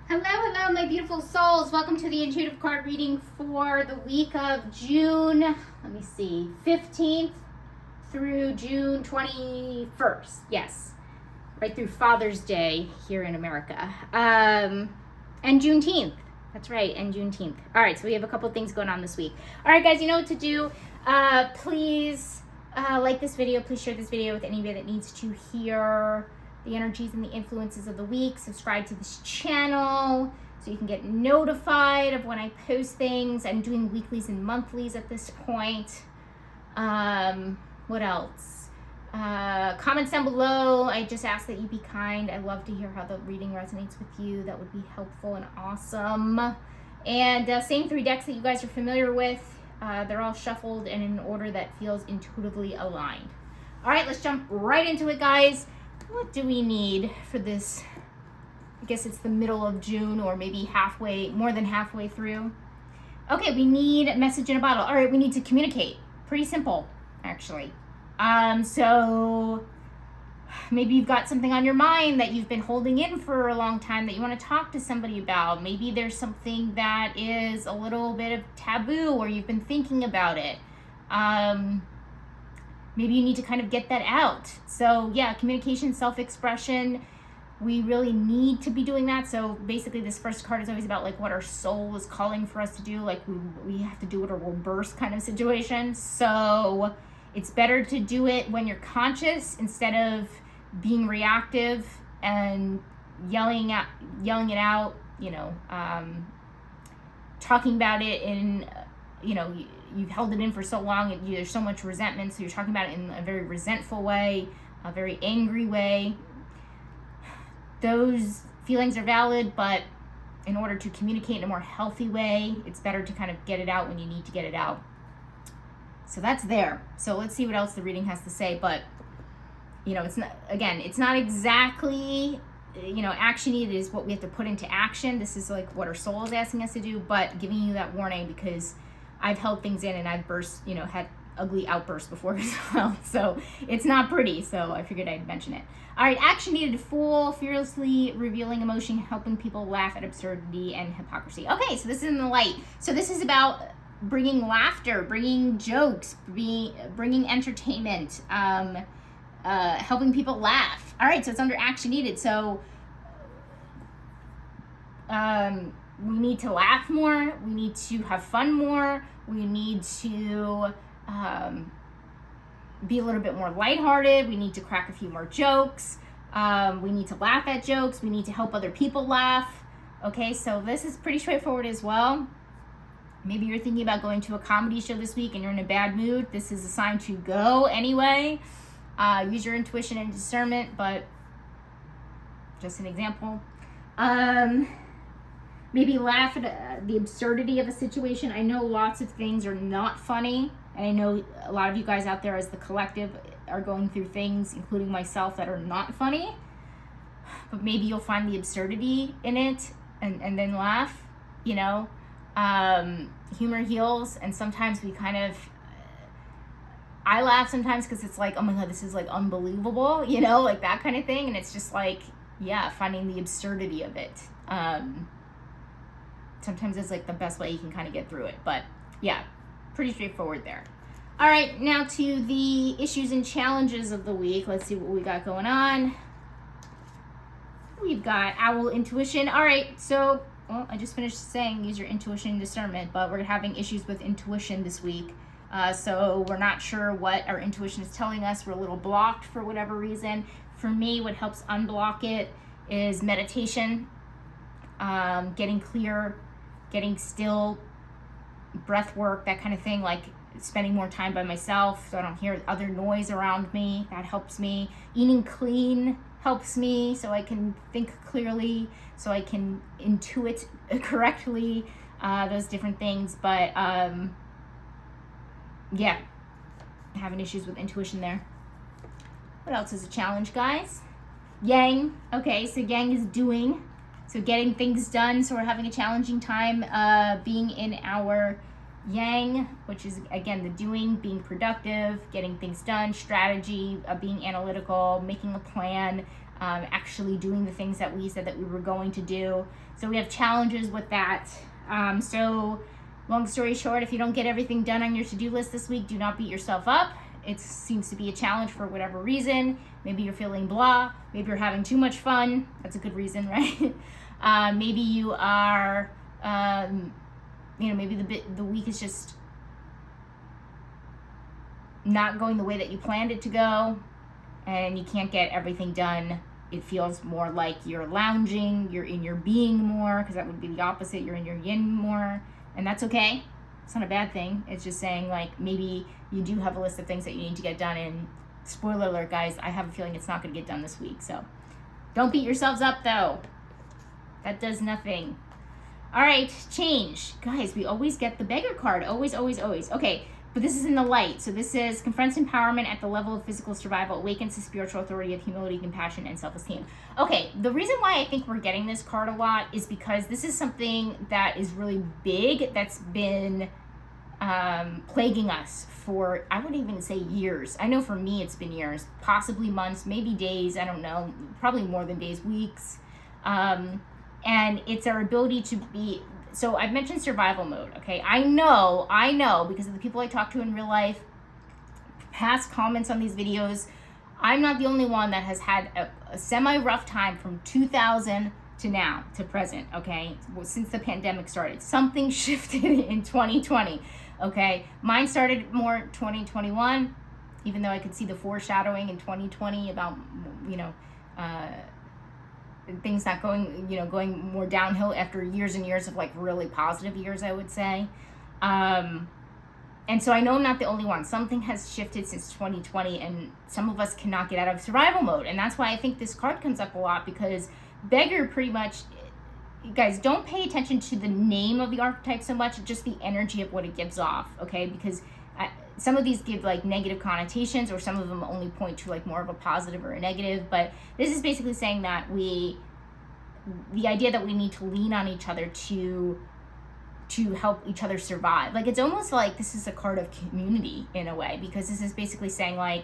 Hello, hello, my beautiful souls. Welcome to the intuitive card reading for the week of June, 15th through June 21st. Yes, right through Father's Day here in America. And Juneteenth. That's right, and Juneteenth. All right, so we have a couple things going on this week. All right, guys, you know what to do. Please like this video. Please share this video with anybody that needs to hear the energies and the influences of the week. Subscribe to this channel so you can get notified of when I post things. I'm doing weeklies and monthlies at this point. What else? Comments down below. I just ask that you be kind. I love to hear how the reading resonates with you. That would be helpful and awesome. And same three decks that you guys are familiar with. They're all shuffled and in an order that feels intuitively aligned. All right, let's jump right into it, guys. What do we need for this? I guess it's the middle of June, or maybe more than halfway through. Okay, we need a message in a bottle. All right, we need to communicate. Pretty simple, actually. So maybe you've got something on your mind that you've been holding in for a long time that you want to talk to somebody about. Maybe there's something that is a little bit of taboo, or you've been thinking about it. Maybe you need to kind of get that out. So yeah, communication, self-expression, we really need to be doing that. So basically this first card is always about like what our soul is calling for us to do. Like we have to do it or we'll burst kind of situation. So it's better to do it when you're conscious instead of being reactive and yelling it out, talking about it in, you've held it in for so long, and there's so much resentment, so you're talking about it in a very resentful way, a very angry way. Those feelings are valid, but in order to communicate in a more healthy way, it's better to kind of get it out when you need to get it out. So that's there. So let's see what else the reading has to say. But, it's not exactly, action needed is what we have to put into action. This is like what our soul is asking us to do, but giving you that warning because I've held things in and I've had ugly outbursts before as well. So it's not pretty. So I figured I'd mention it. All right. Action needed. Fool, fearlessly revealing emotion, helping people laugh at absurdity and hypocrisy. Okay. So this is in the light. So this is about bringing laughter, bringing jokes, bringing entertainment, helping people laugh. All right. So it's under action needed. So, we need to laugh more. We need to have fun more. We need to be a little bit more lighthearted. We need to crack a few more jokes. We need to laugh at jokes. We need to help other people laugh. Okay, so this is pretty straightforward as well. Maybe you're thinking about going to a comedy show this week and you're in a bad mood. This is a sign to go anyway. Use your intuition and discernment, but just an example. Maybe laugh at the absurdity of a situation. I know lots of things are not funny, and I know a lot of you guys out there as the collective are going through things, including myself, that are not funny. But maybe you'll find the absurdity in it and then laugh, Humor heals, and sometimes I laugh sometimes because it's like, oh my God, this is like unbelievable, like that kind of thing. And it's just like, yeah, finding the absurdity of it. Sometimes it's like the best way you can kind of get through it, but yeah, pretty straightforward there. All right, now to the issues and challenges of the week. Let's see what we got going on. We've got owl intuition. All right, so, I just finished saying use your intuition and discernment, but we're having issues with intuition this week. So we're not sure what our intuition is telling us. We're a little blocked for whatever reason. For me, what helps unblock it is meditation, getting clear, getting still, breath work, that kind of thing, like spending more time by myself so I don't hear other noise around me. That helps me. Eating clean helps me so I can think clearly, so I can intuit correctly, those different things. But yeah, having issues with intuition there. What else is a challenge, guys? Yang. Okay, so yang is doing. So getting things done. So we're having a challenging time being in our yang, which is, again, the doing, being productive, getting things done, strategy, being analytical, making a plan, actually doing the things that we said that we were going to do. So we have challenges with that. So long story short, if you don't get everything done on your to-do list this week, do not beat yourself up. It seems to be a challenge for whatever reason. Maybe you're feeling blah. Maybe you're having too much fun. That's a good reason, right? Maybe you are, maybe the week is just not going the way that you planned it to go, and you can't get everything done. It feels more like you're lounging, you're in your being more, because that would be the opposite. You're in your yin more, and that's okay. It's not a bad thing. It's just saying, like, maybe you do have a list of things that you need to get done, and spoiler alert, guys, I have a feeling it's not going to get done this week. So don't beat yourselves up, though. That does nothing. All right, change. Guys, we always get the beggar card. Always, always, always. Okay, but this is in the light. So this is confronts empowerment at the level of physical survival, awakens the spiritual authority of humility, compassion, and self-esteem. Okay, the reason why I think we're getting this card a lot is because this is something that is really big that's been plaguing us for, I wouldn't even say years. I know for me it's been years, possibly months, maybe days, I don't know, probably more than days, weeks. And it's our ability to be, so I've mentioned survival mode, okay? I know, because of the people I talk to in real life, past comments on these videos, I'm not the only one that has had a semi-rough time from 2000 to now, to present, okay? Since the pandemic started. Something shifted in 2020, okay? Mine started more 2021, even though I could see the foreshadowing in 2020 about, things not going more downhill after years and years of like really positive years, I would say. And so I know I'm not the only one. Something has shifted since 2020, and some of us cannot get out of survival mode. And that's why I think this card comes up a lot, because beggar pretty much, you guys, don't pay attention to the name of the archetype so much, just the energy of what it gives off, okay? Because some of these give like negative connotations, or some of them only point to like more of a positive or a negative. But this is basically saying that the idea that we need to lean on each other to help each other survive. Like, it's almost like this is a card of community in a way, because this is basically saying like,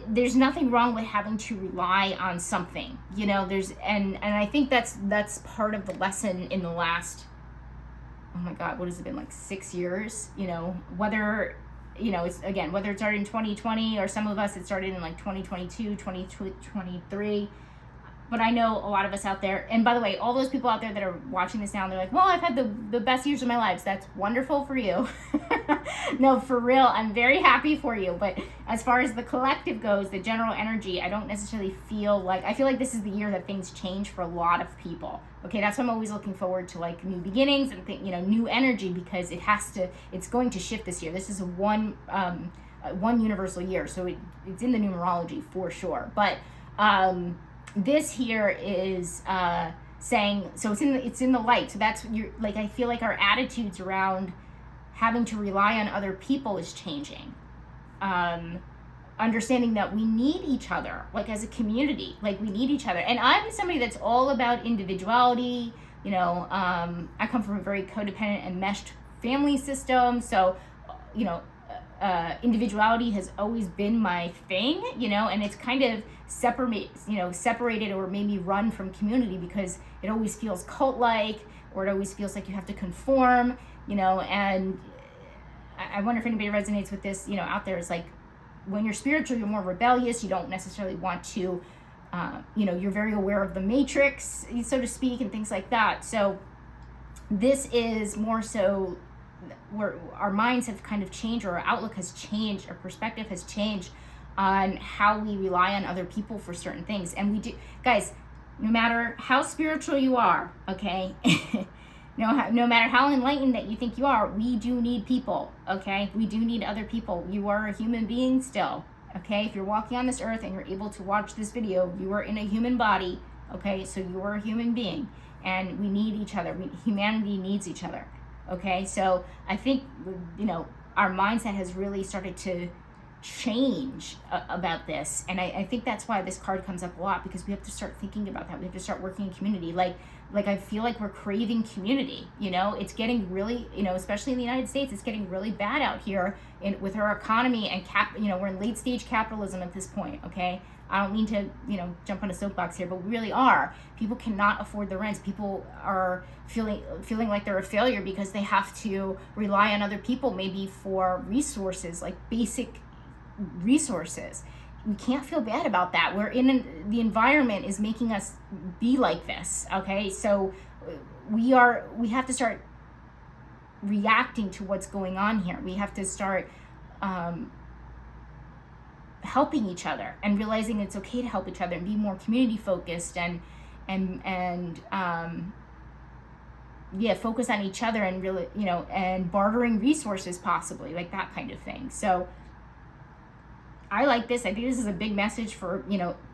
there's nothing wrong with having to rely on something, and I think that's part of the lesson in the last, oh my God, what has it been, like 6 years, whether, whether it started in 2020 or some of us, it started in like 2022, 2023. But I know a lot of us out there, and by the way, all those people out there that are watching this now, they're like, well, I've had the best years of my lives. That's wonderful for you. No, for real, I'm very happy for you. But as far as the collective goes, the general energy, I don't necessarily feel like, I feel like this is the year that things change for a lot of people. Okay, that's why I'm always looking forward to like new beginnings and new energy, because it's going to shift this year. This is one universal year, so it's in the numerology for sure. But this here is saying, so it's in the light. So that's I feel like our attitudes around having to rely on other people is changing. Understanding that we need each other, like as a community, like we need each other. And I'm somebody that's all about individuality. I come from a very codependent and meshed family system. So, individuality has always been my thing, and it's kind of separated or maybe run from community, because it always feels cult-like, or it always feels like you have to conform, and I wonder if anybody resonates with this, out there. It's like, when you're spiritual, you're more rebellious. You don't necessarily want to, you're very aware of the matrix, so to speak, and things like that. So this is more so where our minds have kind of changed, or our outlook has changed, our perspective has changed on how we rely on other people for certain things. And we do, guys, no matter how spiritual you are, okay, no matter how enlightened that you think you are, we do need people, okay? We do need other people. You are a human being still, okay? If you're walking on this earth and you're able to watch this video, you are in a human body, okay? So you are a human being, and we need each other. Humanity needs each other, okay? So I think, our mindset has really started to change about this, and I think that's why this card comes up a lot, because we have to start thinking about that. We have to start working in community. Like I feel like we're craving community. It's getting really, especially in the United States, it's getting really bad out here with our economy and we're in late stage capitalism at this point. Okay, I don't mean to, jump on a soapbox here, but we really are. People cannot afford the rents. People are feeling like they're a failure because they have to rely on other people, maybe for resources, like basic resources. We can't feel bad about that. The environment is making us be like this. Okay, so we have to start reacting to what's going on here. We have to start helping each other and realizing it's okay to help each other and be more community focused and focus on each other and really, and bartering resources possibly, like that kind of thing. So I like this. I think this is a big message for,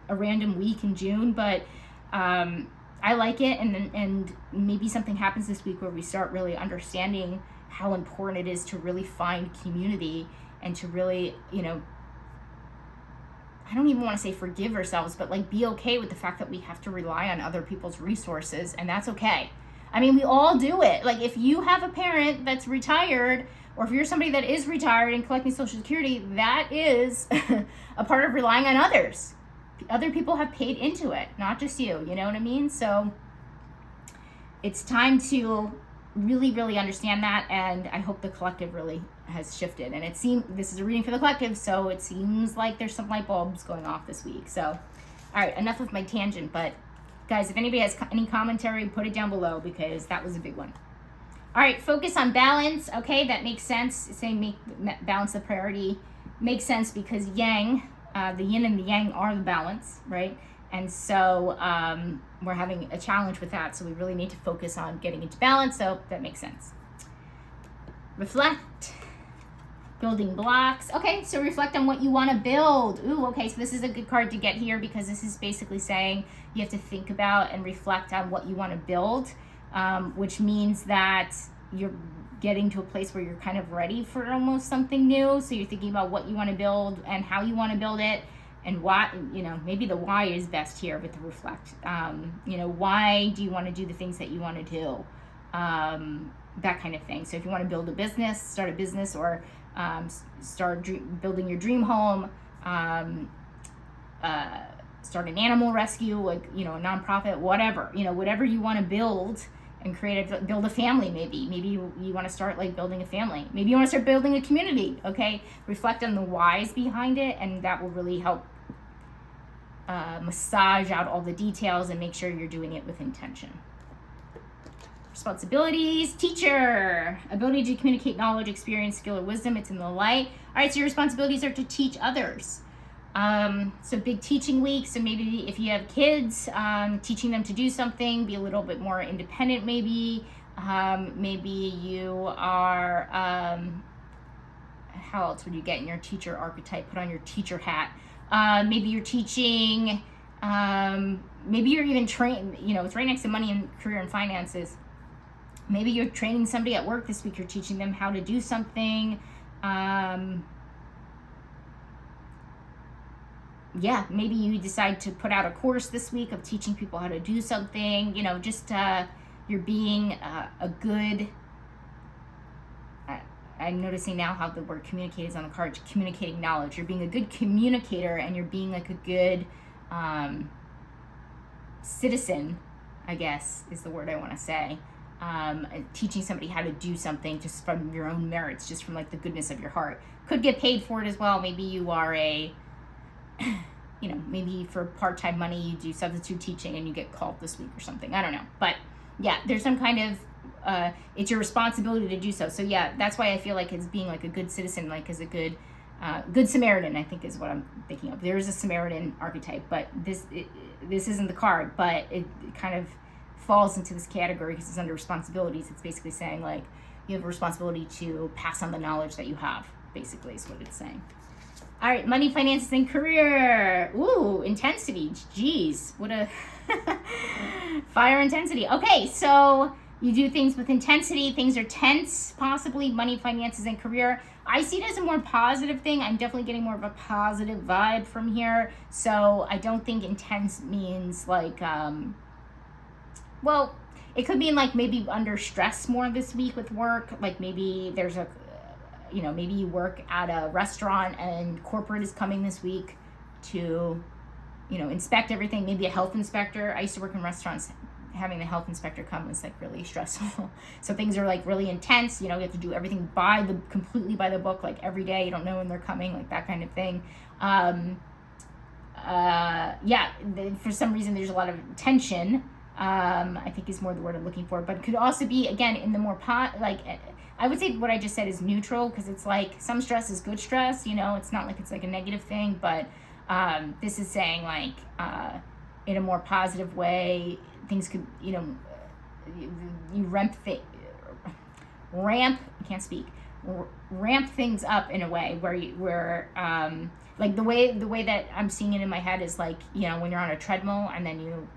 a random week in June, but I like it. And maybe something happens this week where we start really understanding how important it is to really find community and to really, I don't even want to say forgive ourselves, but like be okay with the fact that we have to rely on other people's resources, and that's okay. I mean, we all do it. Like if you have a parent that's retired, or if you're somebody that is retired and collecting Social Security, that is a part of relying on others. Other people have paid into it, not just you, you know what I mean? So it's time to really, really understand that, and I hope the collective really has shifted. And this is a reading for the collective, so it seems like there's some light bulbs going off this week. So, all right, enough of my tangent, but guys, if anybody has any commentary, put it down below because that was a big one. All right, focus on balance. Okay, that makes sense. Saying make balance the priority makes sense because yang, the yin and the yang are the balance, right? And so we're having a challenge with that. So we really need to focus on getting into balance. So that makes sense. Reflect. Building blocks. Okay, so reflect on what you want to build. Ooh, okay, so this is a good card to get here because this is basically saying you have to think about and reflect on what you want to build, which means that you're getting to a place where you're kind of ready for almost something new. So you're thinking about what you want to build and how you want to build it and why, maybe the why is best here with the reflect. Why do you want to do the things that you want to do? That kind of thing. So if you want to build a business, start a business, or start building your dream home, start an animal rescue, like, a nonprofit, whatever, whatever you want to build and build a family. Maybe you want to start like building a family. Maybe you want to start building a community. Okay. Reflect on the whys behind it. And that will really help massage out all the details and make sure you're doing it with intention. Responsibilities, teacher, ability to communicate knowledge, experience, skill, or wisdom. It's in the light. All right, so your responsibilities are to teach others. So big teaching week. So maybe if you have kids, teaching them to do something, be a little bit more independent maybe. Maybe you are, how else would you get in your teacher archetype? Put on your teacher hat. Maybe you're teaching, maybe you're even trained, it's right next to money and career and finances. Maybe you're training somebody at work this week. You're teaching them how to do something. Maybe you decide to put out a course this week of teaching people how to do something. You're being a good... I'm noticing now how the word communicate is on the card. Communicating knowledge. You're being a good communicator, and you're being like a good citizen, I guess is the word I want to say. Teaching somebody how to do something just from your own merits, just from like the goodness of your heart. Could get paid for it as well. Maybe you are maybe for part-time money you do substitute teaching and you get called this week or something. I don't know. But yeah, there's some kind of, it's your responsibility to do so. So yeah, that's why I feel like it's being like a good citizen, like as a good Samaritan, I think is what I'm thinking of. There is a Samaritan archetype, but this isn't the card, but it kind of falls into this category because it's under responsibilities. It's basically saying like you have a responsibility to pass on the knowledge that you have, basically is what it's saying. All right, money, finances, and career. Ooh, intensity. Jeez, what a fire intensity. Okay, so you do things with intensity. Things are tense, possibly. Money, finances, and career. I see it as a more positive thing. I'm definitely getting more of a positive vibe from here. So I don't think intense means like, well, it could mean like maybe under stress more this week with work. Like maybe there's a, maybe you work at a restaurant and corporate is coming this week to inspect everything, maybe a health inspector. I used to work in restaurants. Having the health inspector come was like really stressful. So things are like really intense. You have to do everything completely by the book, like every day. You don't know when they're coming, like that kind of thing. For some reason there's a lot of tension. I think is more the word I'm looking for, but it could also be, again, in the more I would say what I just said is neutral, because it's like some stress is good stress. It's not like it's like a negative thing, but this is saying like in a more positive way, things could, you ramp things up in a way where like the way that I'm seeing it in my head is like, when you're on a treadmill and then you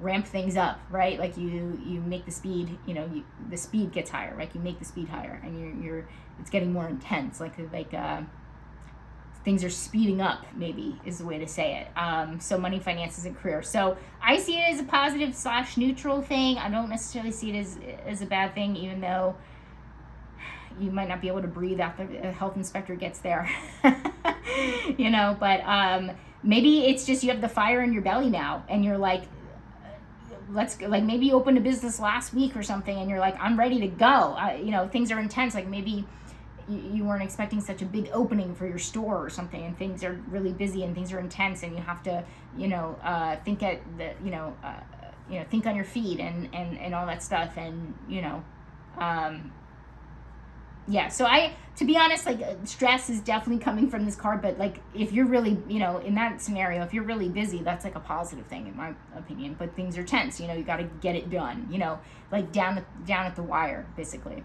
ramp things up, right? Like you make the speed, the speed gets higher, right? You make the speed higher, and it's getting more intense, like things are speeding up, maybe is the way to say it. So money, finances, and career. So I see it as a positive / neutral thing. I don't necessarily see it as a bad thing, even though you might not be able to breathe after a health inspector gets there. But maybe it's just you have the fire in your belly now, and you're like, let's go. Like maybe you opened a business last week or something, and you're like, I'm ready to go. Things are intense. Like maybe you weren't expecting such a big opening for your store or something, and things are really busy and things are intense, and you have to, think at the, think on your feet and all that stuff, and so to be honest, like stress is definitely coming from this card, but like if you're really, in that scenario, if you're really busy, that's like a positive thing in my opinion. But things are tense, you got to get it done, like down at the wire, basically.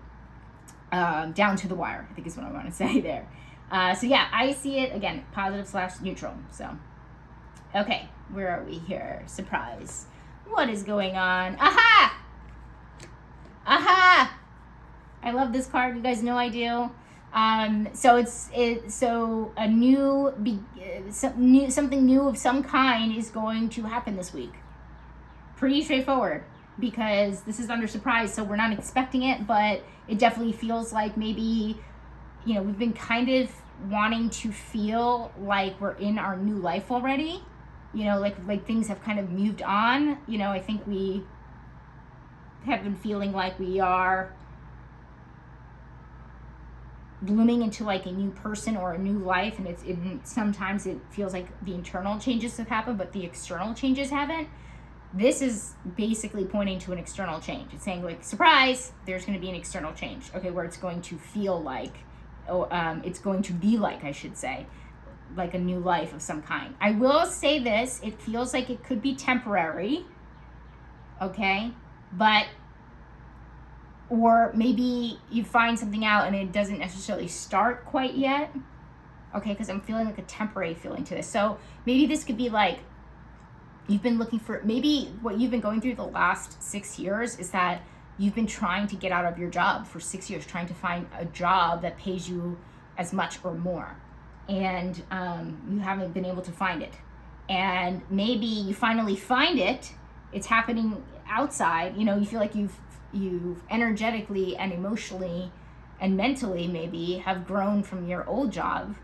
Down to the wire, I think is what I want to say there. I see it, again, positive / neutral. So, okay, where are we here? Surprise. What is going on? Aha! Aha! I love this card. You guys know I do. So a something new of some kind is going to happen this week. Pretty straightforward, because this is under surprise, so we're not expecting it, but it definitely feels like maybe, we've been kind of wanting to feel like we're in our new life already, like things have kind of moved on. I think we have been feeling like we are blooming into like a new person or a new life, and sometimes it feels like the internal changes have happened, but the external changes haven't. This is basically pointing to an external change. It's saying like, surprise, there's going to be an external change. Okay, where it's going to feel like, it's going to be like, I should say, like a new life of some kind. I will say this, it feels like it could be temporary, okay? Or maybe you find something out and it doesn't necessarily start quite yet, okay? Because I'm feeling like a temporary feeling to this. So maybe this could be like, you've been looking for, maybe what you've been going through the last 6 years is that you've been trying to get out of your job for 6 years, trying to find a job that pays you as much or more. And you haven't been able to find it. And maybe you finally find it. It's happening outside. You feel like you've energetically and emotionally and mentally maybe have grown from your old job.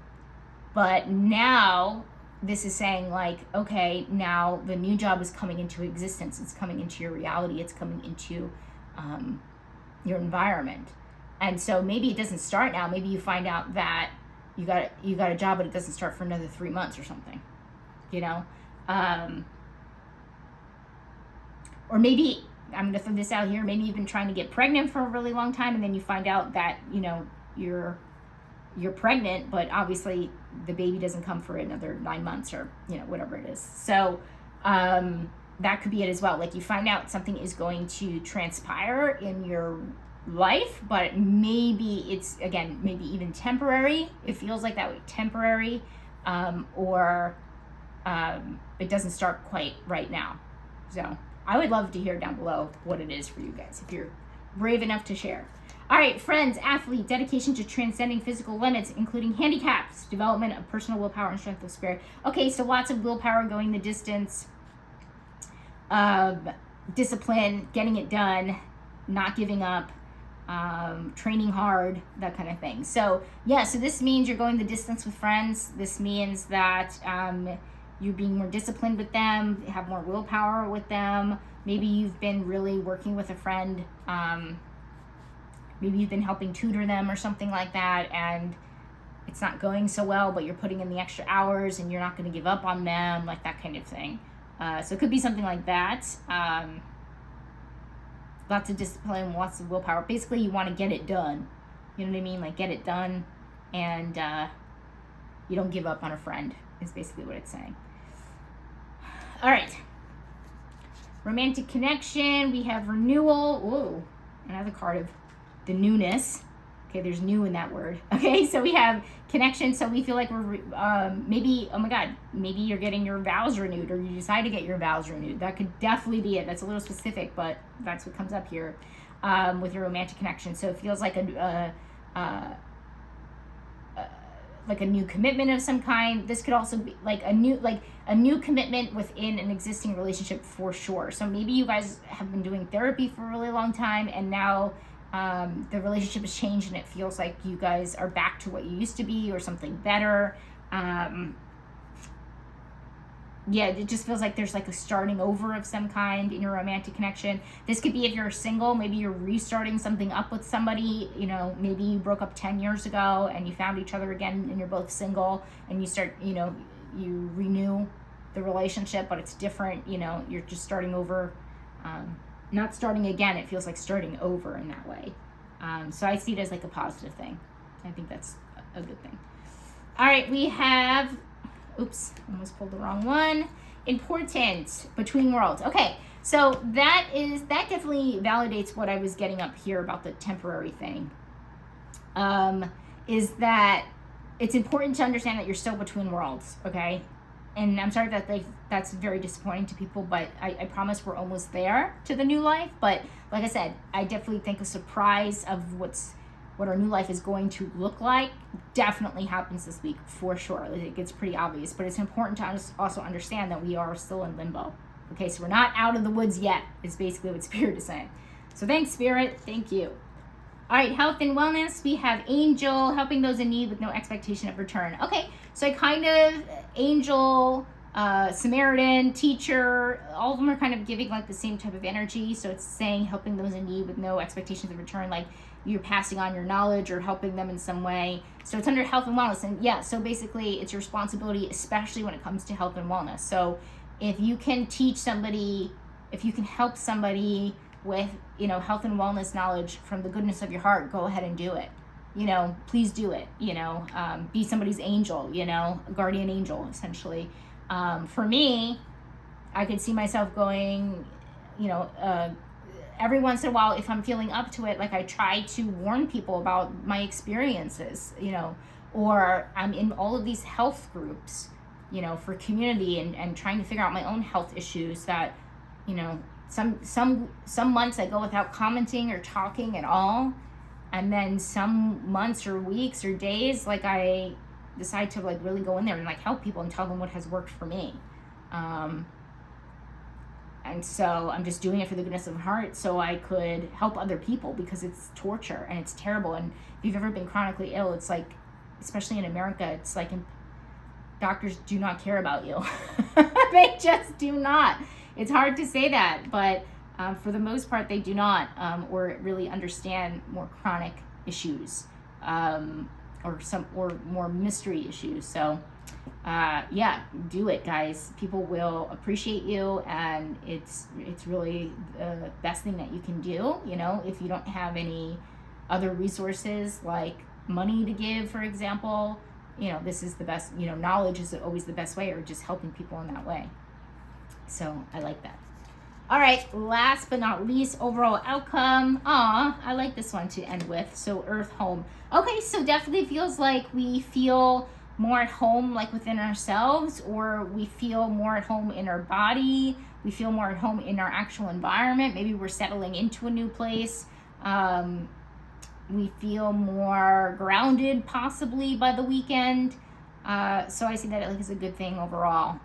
But now this is saying like, okay, now the new job is coming into existence. It's coming into your reality. It's coming into your environment. And so maybe it doesn't start now. Maybe you find out that you got a job, but it doesn't start for another 3 months or something, or maybe, I'm going to throw this out here, maybe you've been trying to get pregnant for a really long time, and then you find out that, you're pregnant, but obviously the baby doesn't come for another 9 months or, whatever it is. So that could be it as well. Like you find out something is going to transpire in your life, but maybe it's, again, maybe even temporary. It feels like that way, temporary, or it doesn't start quite right now. So I would love to hear down below what it is for you guys, if you're brave enough to share. All right, friends, athlete, dedication to transcending physical limits, including handicaps, development of personal willpower and strength of spirit. Okay, so lots of willpower, going the distance, discipline, getting it done, not giving up, training hard, that kind of thing. So yeah, so this means you're going the distance with friends. This means that you're being more disciplined with them, have more willpower with them. Maybe you've been really working with a friend. Maybe you've been helping tutor them or something like that, and it's not going so well, but you're putting in the extra hours and you're not going to give up on them, like that kind of thing. So it could be something like that. Lots of discipline, lots of willpower. Basically, you want to get it done. You know what I mean? Like, get it done, and you don't give up on a friend is basically what it's saying. All right. Romantic connection. We have renewal. Whoa. Another card of the newness. Okay, there's new in that word. Okay, so we have connection. So we feel like we're maybe, oh my God, maybe you're getting your vows renewed, or you decide to get your vows renewed. That could definitely be it. That's a little specific, but that's what comes up here with your romantic connection. So it feels like like a new commitment of some kind. This could also be like a new commitment within an existing relationship for sure. So maybe you guys have been doing therapy for a really long time, and now the relationship has changed and it feels like you guys are back to what you used to be or something better. It just feels like there's like a starting over of some kind in your romantic connection. This could be if you're single, maybe you're restarting something up with somebody. You know, maybe you broke up 10 years ago and you found each other again and you're both single, and you start, you renew the relationship, but it's different. You're just starting over. Not starting again, it feels like starting over in that way. So I see it as like a positive thing. I think that's a good thing. All right, we have, almost pulled the wrong one. Important, between worlds. Okay, so that definitely validates what I was getting up here about the temporary thing. Is that it's important to understand that you're still between worlds, okay? And I'm sorry that that's very disappointing to people, but I promise we're almost there to the new life. But like I said, I definitely think a surprise of what our new life is going to look like definitely happens this week for sure. It gets pretty obvious, but it's important to also understand that we are still in limbo. Okay, so we're not out of the woods yet, is basically what Spirit is saying. So thanks, Spirit. Thank you. All right, health and wellness. We have angel, helping those in need with no expectation of return. Okay, so I kind of, angel, Samaritan, teacher, all of them are kind of giving like the same type of energy. So it's saying helping those in need with no expectations of return, like you're passing on your knowledge or helping them in some way. So it's under health and wellness. And yeah, so basically it's your responsibility, especially when it comes to health and wellness. So if you can teach somebody, if you can help somebody with, health and wellness knowledge from the goodness of your heart, go ahead and do it. Please do it. Be somebody's angel, guardian angel, essentially. For me, I could see myself going, every once in a while, if I'm feeling up to it, like I try to warn people about my experiences, or I'm in all of these health groups, for community and trying to figure out my own health issues that, some months I go without commenting or talking at all. And then some months or weeks or days, like I decide to like really go in there and like help people and tell them what has worked for me. And so I'm just doing it for the goodness of my heart so I could help other people, because it's torture and it's terrible. And if you've ever been chronically ill, it's like, especially in America, it's like doctors do not care about you. They just do not. It's hard to say that, but for the most part, they do not, or really understand more chronic issues, or more mystery issues. So, do it, guys. People will appreciate you, and it's really the best thing that you can do. If you don't have any other resources like money to give, for example, this is the best. Knowledge is always the best way, or just helping people in that way. So I like that. All right, last but not least, overall outcome. I like this one to end with. So earth home. Okay, so definitely feels like we feel more at home, like within ourselves, or we feel more at home in our body. We feel more at home in our actual environment. Maybe we're settling into a new place. We feel more grounded possibly by the weekend. So I see that like as a good thing overall.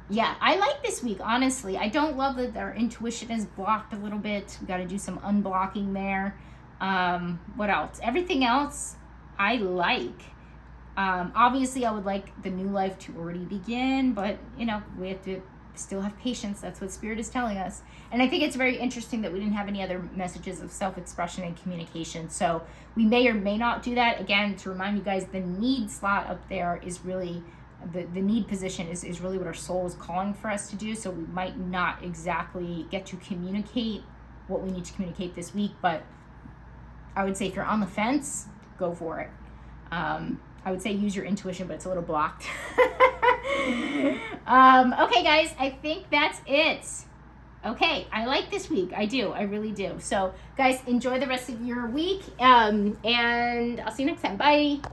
I like this week, honestly. I don't love that our intuition is blocked a little bit. We got to do some unblocking there. What else? Everything else I like. Obviously, I would like the new life to already begin, but we have to still have patience. That's what Spirit is telling us. And I think it's very interesting that we didn't have any other messages of self-expression and communication. So we may or may not do that. Again, to remind you guys, the need slot up there is really, the need position is really what our soul is calling for us to do. So we might not exactly get to communicate what we need to communicate this week, but I would say if you're on the fence, go for it. I would say use your intuition, but it's a little blocked. Okay, guys, I think that's it. Okay, I like this week. I do. I really do. So, guys, enjoy the rest of your week, and I'll see you next time. Bye.